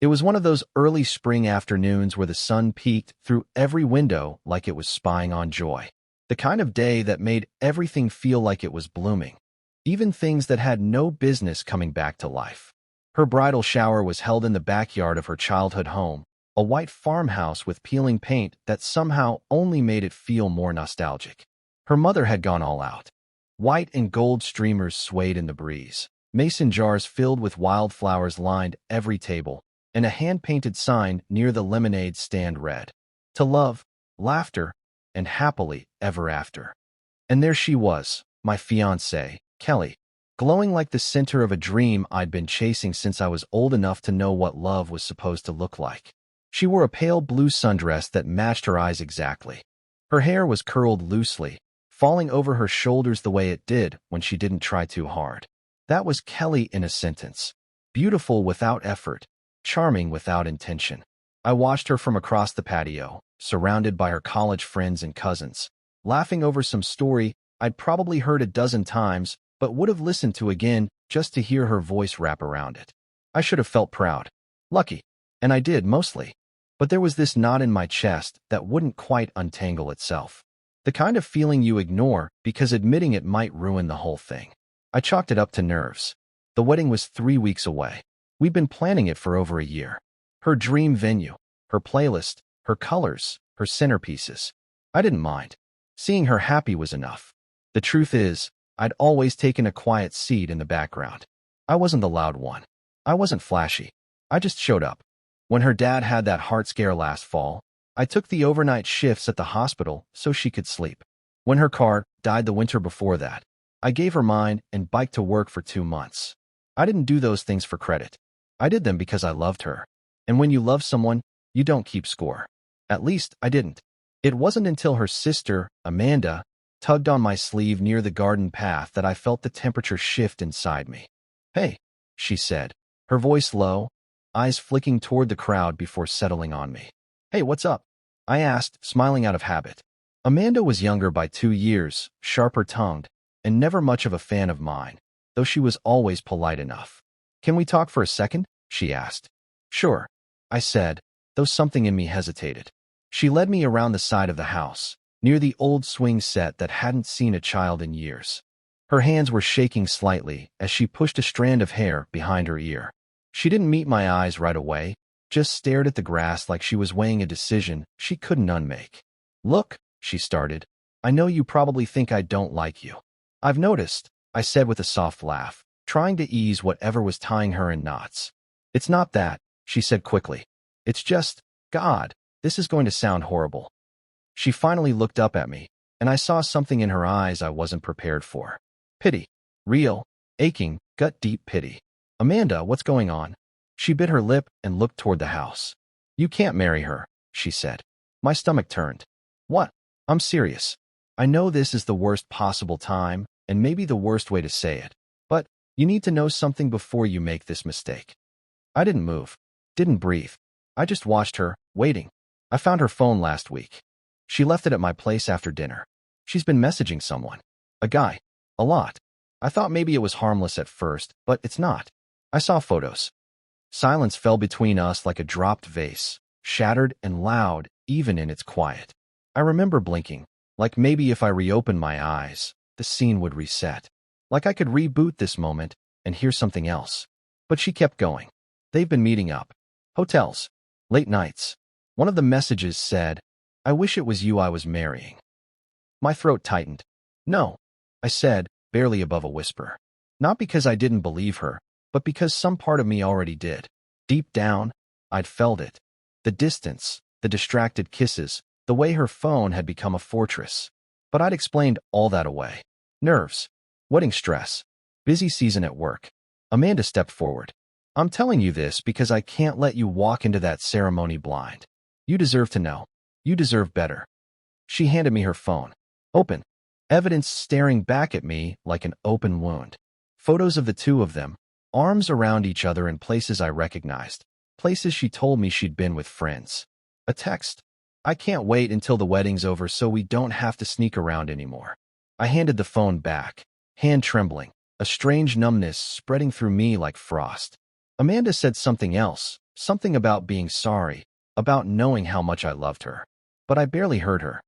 It was one of those early spring afternoons where the sun peeked through every window like it was spying on joy. The kind of day that made everything feel like it was blooming, even things that had no business coming back to life. Her bridal shower was held in the backyard of her childhood home, a white farmhouse with peeling paint that somehow only made it feel more nostalgic. Her mother had gone all out. White and gold streamers swayed in the breeze. Mason jars filled with wildflowers lined every table, and a hand-painted sign near the lemonade stand read, "To love, laughter, and happily ever after." And there she was, my fiancée, Kelly, glowing like the center of a dream I'd been chasing since I was old enough to know what love was supposed to look like. She wore a pale blue sundress that matched her eyes exactly. Her hair was curled loosely, falling over her shoulders the way it did when she didn't try too hard. That was Kelly in a sentence. Beautiful without effort, charming without intention. I watched her from across the patio, surrounded by her college friends and cousins, laughing over some story I'd probably heard a dozen times, but would have listened to again just to hear her voice wrap around it. I should have felt proud. Lucky. And I did, mostly. But there was this knot in my chest that wouldn't quite untangle itself. The kind of feeling you ignore because admitting it might ruin the whole thing. I chalked it up to nerves. The wedding was 3 weeks away. We'd been planning it for over a year. Her dream venue, her playlist, her colors, her centerpieces. I didn't mind. Seeing her happy was enough. The truth is, I'd always taken a quiet seat in the background. I wasn't the loud one. I wasn't flashy. I just showed up. When her dad had that heart scare last fall, I took the overnight shifts at the hospital so she could sleep. When her car died the winter before that, I gave her mine and biked to work for 2 months. I didn't do those things for credit. I did them because I loved her. And when you love someone, you don't keep score. At least, I didn't. It wasn't until her sister, Amanda, tugged on my sleeve near the garden path that I felt the temperature shift inside me. "Hey," she said, her voice low, eyes flicking toward the crowd before settling on me. "Hey, what's up?" I asked, smiling out of habit. Amanda was younger by 2 years, sharper-tongued, and never much of a fan of mine, though she was always polite enough. "Can we talk for a second?" she asked. "Sure," I said, though something in me hesitated. She led me around the side of the house, near the old swing set that hadn't seen a child in years. Her hands were shaking slightly as she pushed a strand of hair behind her ear. She didn't meet my eyes right away, just stared at the grass like she was weighing a decision she couldn't unmake. "Look," she started, "I know you probably think I don't like you." "I've noticed," I said with a soft laugh, trying to ease whatever was tying her in knots. "It's not that," she said quickly. "It's just, God, this is going to sound horrible." She finally looked up at me, and I saw something in her eyes I wasn't prepared for. Pity. Real, aching, gut-deep pity. "Amanda, what's going on?" She bit her lip and looked toward the house. "You can't marry her," she said. My stomach turned. "What?" "I'm serious. I know this is the worst possible time, and maybe the worst way to say it, but you need to know something before you make this mistake." I didn't move, didn't breathe. I just watched her, waiting. I found her phone last week. She left it at my place after dinner. She's been messaging someone. A guy. A lot. I thought maybe it was harmless at first, but it's not. I saw photos. Silence fell between us like a dropped vase, shattered and loud even in its quiet. I remember blinking, like maybe if I reopened my eyes, the scene would reset. Like I could reboot this moment and hear something else. But she kept going. "They've been meeting up. Hotels. Late nights." One of the messages said, "I wish it was you I was marrying." My throat tightened. "No," I said, barely above a whisper. Not because I didn't believe her, but because some part of me already did. Deep down, I'd felt it. The distance, the distracted kisses, the way her phone had become a fortress. But I'd explained all that away. Nerves. Wedding stress. Busy season at work. Amanda stepped forward. "I'm telling you this because I can't let you walk into that ceremony blind. You deserve to know. You deserve better." She handed me her phone. Open. Evidence staring back at me like an open wound. Photos of the two of them, arms around each other in places I recognized, places she told me she'd been with friends. A text. "I can't wait until the wedding's over so we don't have to sneak around anymore." I handed the phone back, hand trembling, a strange numbness spreading through me like frost. Amanda said something else, Something about being sorry, about knowing how much I loved her. But I barely heard her.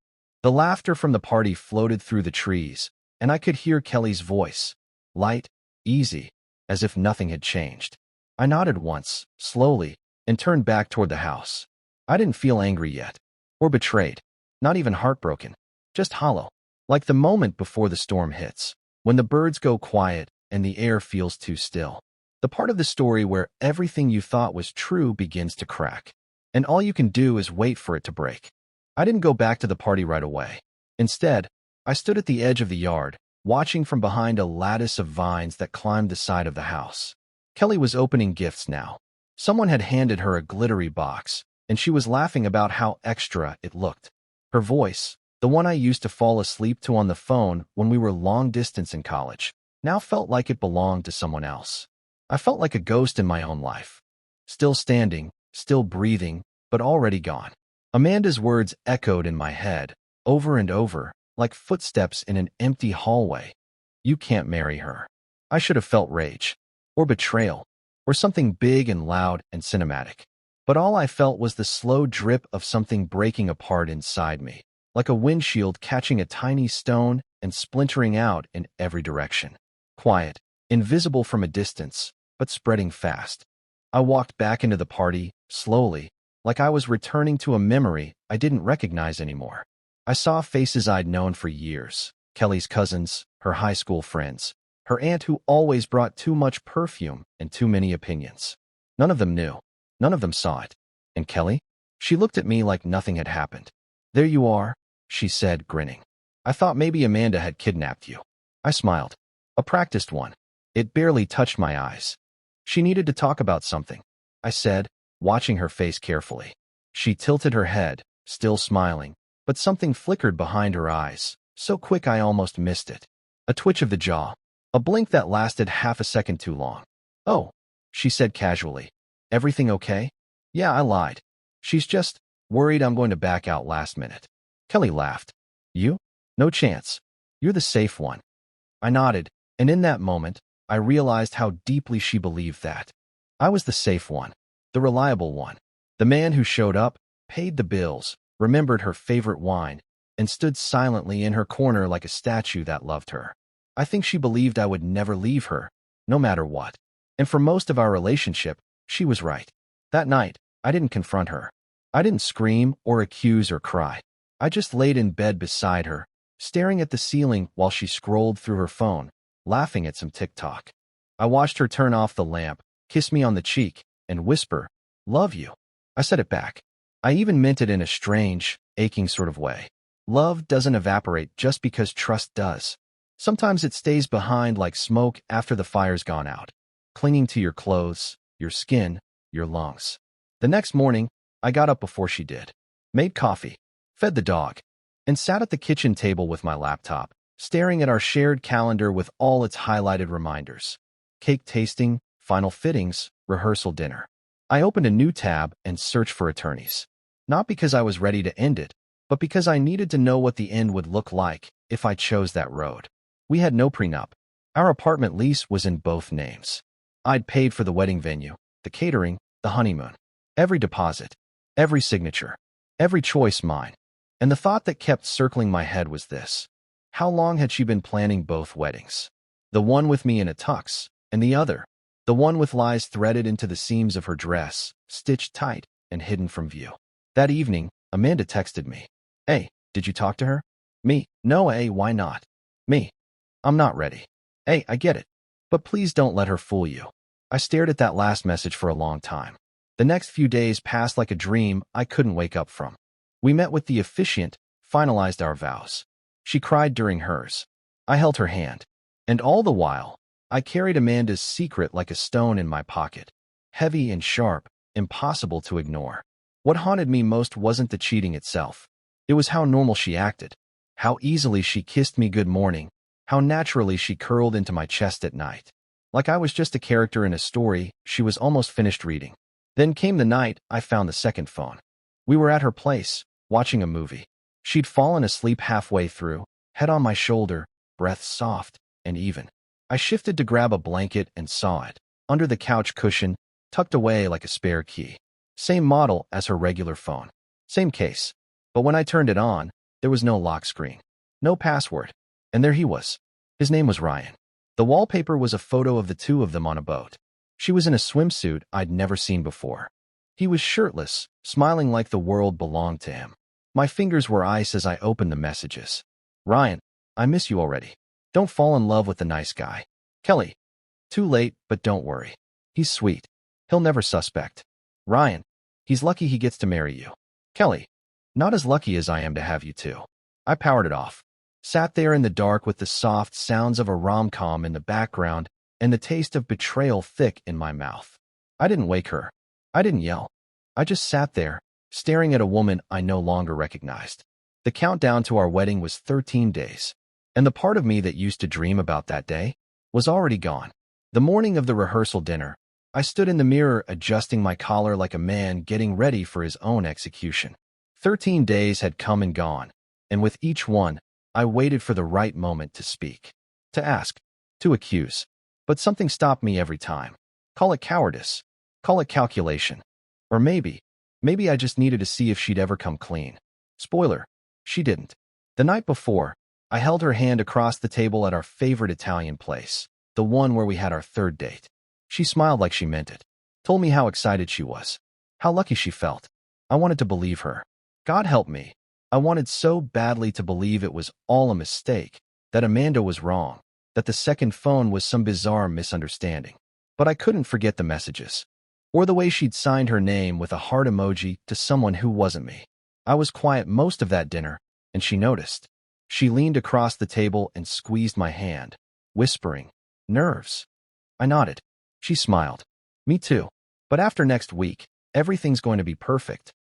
The laughter from the party floated through the trees, and I could hear Kelly's voice, light, easy, as if nothing had changed. I nodded once, slowly, and turned back toward the house. I didn't feel angry yet, or betrayed, not even heartbroken, just hollow, like the moment before the storm hits, when the birds go quiet and the air feels too still. The part of the story where everything you thought was true begins to crack, and all you can do is wait for it to break. I didn't go back to the party right away. Instead, I stood at the edge of the yard, watching from behind a lattice of vines that climbed the side of the house. Kelly was opening gifts now. Someone had handed her a glittery box, and she was laughing about how extra it looked. Her voice, the one I used to fall asleep to on the phone when we were long distance in college, now felt like it belonged to someone else. I felt like a ghost in my own life. Still standing, still breathing, but already gone. Amanda's words echoed in my head, over and over, like footsteps in an empty hallway. You can't marry her. I should have felt rage, or betrayal, or something big and loud and cinematic. But all I felt was the slow drip of something breaking apart inside me, like a windshield catching a tiny stone and splintering out in every direction. Quiet, invisible from a distance, but spreading fast. I walked back into the party, slowly, like I was returning to a memory I didn't recognize anymore. I saw faces I'd known for years, Kelly's cousins, her high school friends, her aunt who always brought too much perfume and too many opinions. None of them knew. None of them saw it. And Kelly? She looked at me like nothing had happened. There you are, she said, grinning. I thought maybe Amanda had kidnapped you. I smiled. A practiced one. It barely touched my eyes. She needed to talk about something, I said, watching her face carefully. She tilted her head, still smiling, but something flickered behind her eyes, so quick I almost missed it. A twitch of the jaw, a blink that lasted half a second too long. Oh, she said casually. Everything okay? Yeah, I lied. She's just worried I'm going to back out last minute. Kelly laughed. You? No chance. You're the safe one. I nodded, and in that moment, I realized how deeply she believed that. I was the safe one, the reliable one, the man who showed up, paid the bills, remembered her favorite wine, and stood silently in her corner like a statue that loved her. I think she believed I would never leave her, no matter what. And for most of our relationship, she was right. That night, I didn't confront her. I didn't scream or accuse or cry. I just laid in bed beside her, staring at the ceiling while she scrolled through her phone, laughing at some TikTok. I watched her turn off the lamp, kiss me on the cheek, and whisper, "Love you." I said it back. I even meant it in a strange, aching sort of way. Love doesn't evaporate just because trust does. Sometimes it stays behind like smoke after the fire's gone out, clinging to your clothes, your skin, your lungs. The next morning, I got up before she did, made coffee, fed the dog, and sat at the kitchen table with my laptop, staring at our shared calendar with all its highlighted reminders. Cake tasting, final fittings, rehearsal dinner. I opened a new tab and searched for attorneys. Not because I was ready to end it, but because I needed to know what the end would look like if I chose that road. We had no prenup. Our apartment lease was in both names. I'd paid for the wedding venue, the catering, the honeymoon. Every deposit, every signature, every choice mine. And the thought that kept circling my head was this. How long had she been planning both weddings? The one with me in a tux, and the other, the one with lies threaded into the seams of her dress, stitched tight and hidden from view. That evening, Amanda texted me. Hey, did you talk to her? Me, no, why not? Me, I'm not ready. Hey, I get it. But please don't let her fool you. I stared at that last message for a long time. The next few days passed like a dream I couldn't wake up from. We met with the officiant, finalized our vows. She cried during hers. I held her hand. And all the while, I carried Amanda's secret like a stone in my pocket. Heavy and sharp, impossible to ignore. What haunted me most wasn't the cheating itself. It was how normal she acted. How easily she kissed me good morning. How naturally she curled into my chest at night. Like I was just a character in a story she was almost finished reading. Then came the night I found the second phone. We were at her place, watching a movie. She'd fallen asleep halfway through, head on my shoulder, breath soft and even. I shifted to grab a blanket and saw it, under the couch cushion, tucked away like a spare key. Same model as her regular phone. Same case. But when I turned it on, there was no lock screen. No password. And there he was. His name was Ryan. The wallpaper was a photo of the two of them on a boat. She was in a swimsuit I'd never seen before. He was shirtless, smiling like the world belonged to him. My fingers were ice as I opened the messages. Ryan, I miss you already. Don't fall in love with the nice guy. Kelly. Too late, but don't worry. He's sweet. He'll never suspect. Ryan. He's lucky he gets to marry you. Kelly. Not as lucky as I am to have you too. I powered it off. Sat there in the dark with the soft sounds of a rom-com in the background and the taste of betrayal thick in my mouth. I didn't wake her. I didn't yell. I just sat there, staring at a woman I no longer recognized. The countdown to our wedding was 13 days, and the part of me that used to dream about that day was already gone. The morning of the rehearsal dinner, I stood in the mirror adjusting my collar like a man getting ready for his own execution. 13 days had come and gone, and with each one, I waited for the right moment to speak, to ask, to accuse. But something stopped me every time. Call it cowardice. Call it calculation. Or maybe I just needed to see if she'd ever come clean. Spoiler, she didn't. The night before, I held her hand across the table at our favorite Italian place, the one where we had our third date. She smiled like she meant it, told me how excited she was, how lucky she felt. I wanted to believe her. God help me. I wanted so badly to believe it was all a mistake, that Amanda was wrong, that the second phone was some bizarre misunderstanding. But I couldn't forget the messages, or the way she'd signed her name with a heart emoji to someone who wasn't me. I was quiet most of that dinner, and she noticed. She leaned across the table and squeezed my hand, whispering, "Nerves." I nodded. She smiled. Me too. But after next week, everything's going to be perfect.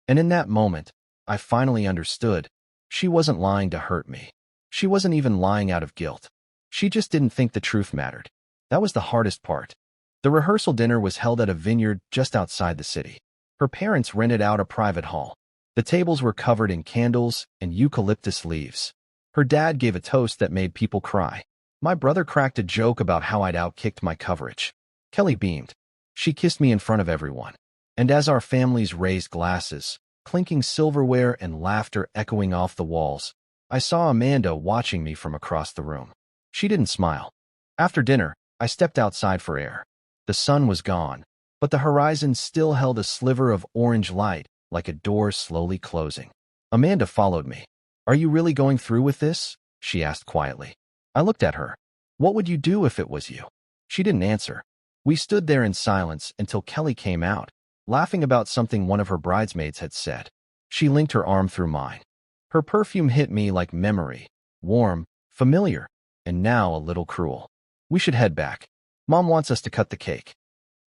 And in that moment, I finally understood. She wasn't lying to hurt me. She wasn't even lying out of guilt. She just didn't think the truth mattered. That was the hardest part. The rehearsal dinner was held at a vineyard just outside the city. Her parents rented out a private hall. The tables were covered in candles and eucalyptus leaves. Her dad gave a toast that made people cry. My brother cracked a joke about how I'd outkicked my coverage. Kelly beamed. She kissed me in front of everyone. And as our families raised glasses, clinking silverware and laughter echoing off the walls, I saw Amanda watching me from across the room. She didn't smile. After dinner, I stepped outside for air. The sun was gone, but the horizon still held a sliver of orange light, like a door slowly closing. Amanda followed me. "Are you really going through with this?" she asked quietly. I looked at her. "What would you do if it was you?" She didn't answer. We stood there in silence until Kelly came out, laughing about something one of her bridesmaids had said. She linked her arm through mine. Her perfume hit me like memory, warm, familiar, and now a little cruel. "We should head back. Mom wants us to cut the cake."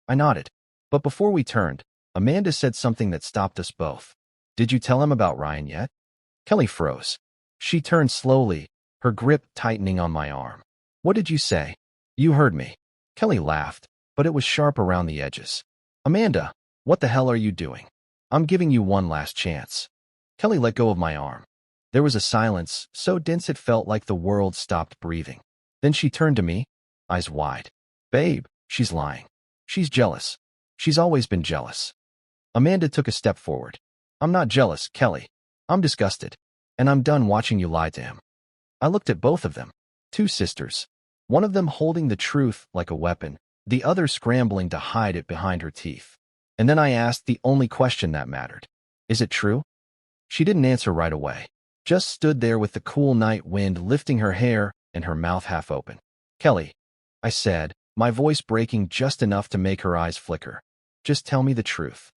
I nodded. But before we turned, Amanda said something that stopped us both. "Did you tell him about Ryan yet?" Kelly froze. She turned slowly, her grip tightening on my arm. "What did you say?" "You heard me." Kelly laughed, but it was sharp around the edges. "Amanda, what the hell are you doing? I'm giving you one last chance." Kelly let go of my arm. There was a silence, so dense it felt like the world stopped breathing. Then she turned to me, eyes wide. "Babe, she's lying. She's jealous. She's always been jealous." Amanda took a step forward. "I'm not jealous, Kelly. I'm disgusted. And I'm done watching you lie to him." I looked at both of them. Two sisters. One of them holding the truth like a weapon, the other scrambling to hide it behind her teeth. And then I asked the only question that mattered. "Is it true?" She didn't answer right away. Just stood there with the cool night wind lifting her hair and her mouth half open. "Kelly," I said, my voice breaking just enough to make her eyes flicker. "Just tell me the truth."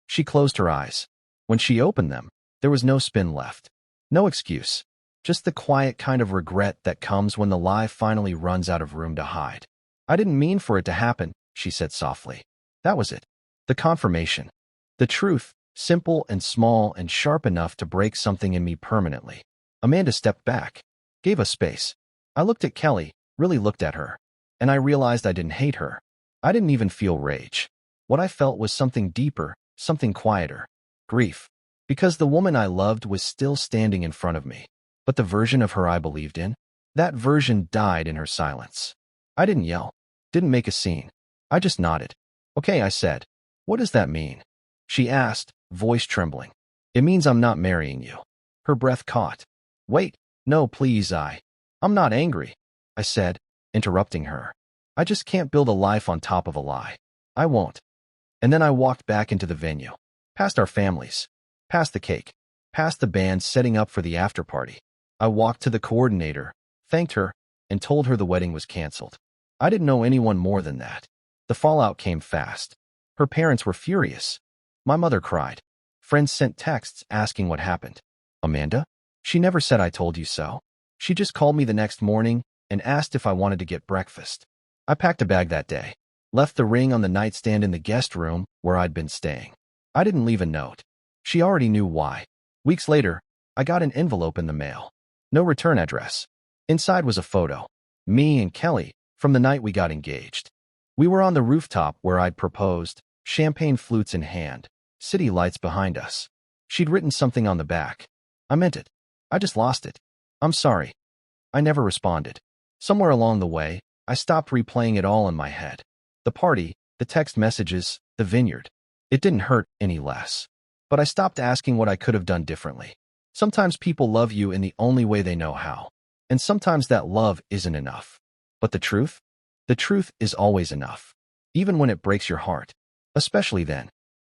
She closed her eyes. When she opened them, there was no spin left. No excuse. Just the quiet kind of regret that comes when the lie finally runs out of room to hide. "I didn't mean for it to happen," she said softly. That was it. The confirmation. The truth, simple and small and sharp enough to break something in me permanently. Amanda stepped back, gave us space. I looked at Kelly, really looked at her. And I realized I didn't hate her. I didn't even feel rage. What I felt was something deeper, something quieter. Grief. Because the woman I loved was still standing in front of me. But the version of her I believed in? That version died in her silence. I didn't yell. Didn't make a scene. I just nodded. Okay, I said. What does that mean? She asked, voice trembling. It means I'm not marrying you. Her breath caught. Wait, no, please, I'm not angry, I said, interrupting her. I just can't build a life on top of a lie. I won't. And then I walked back into the venue, past our families, past the cake, past the band setting up for the after party. I walked to the coordinator, thanked her, and told her the wedding was canceled. I didn't know anyone more than that. The fallout came fast. Her parents were furious. My mother cried. Friends sent texts asking what happened. Amanda? She never said I told you so. She just called me the next morning and asked if I wanted to get breakfast. I packed a bag that day, left the ring on the nightstand in the guest room where I'd been staying. I didn't leave a note. She already knew why. Weeks later, I got an envelope in the mail. No return address. Inside was a photo. Me and Kelly, from the night we got engaged. We were on the rooftop where I'd proposed, champagne flutes in hand, city lights behind us. She'd written something on the back. I meant it. I just lost it. I'm sorry. I never responded. Somewhere along the way, I stopped replaying it all in my head. The party, the text messages, the vineyard. It didn't hurt any less. But I stopped asking what I could have done differently. Sometimes people love you in the only way they know how. And sometimes that love isn't enough. But the truth? The truth is always enough. Even when it breaks your heart. Especially then.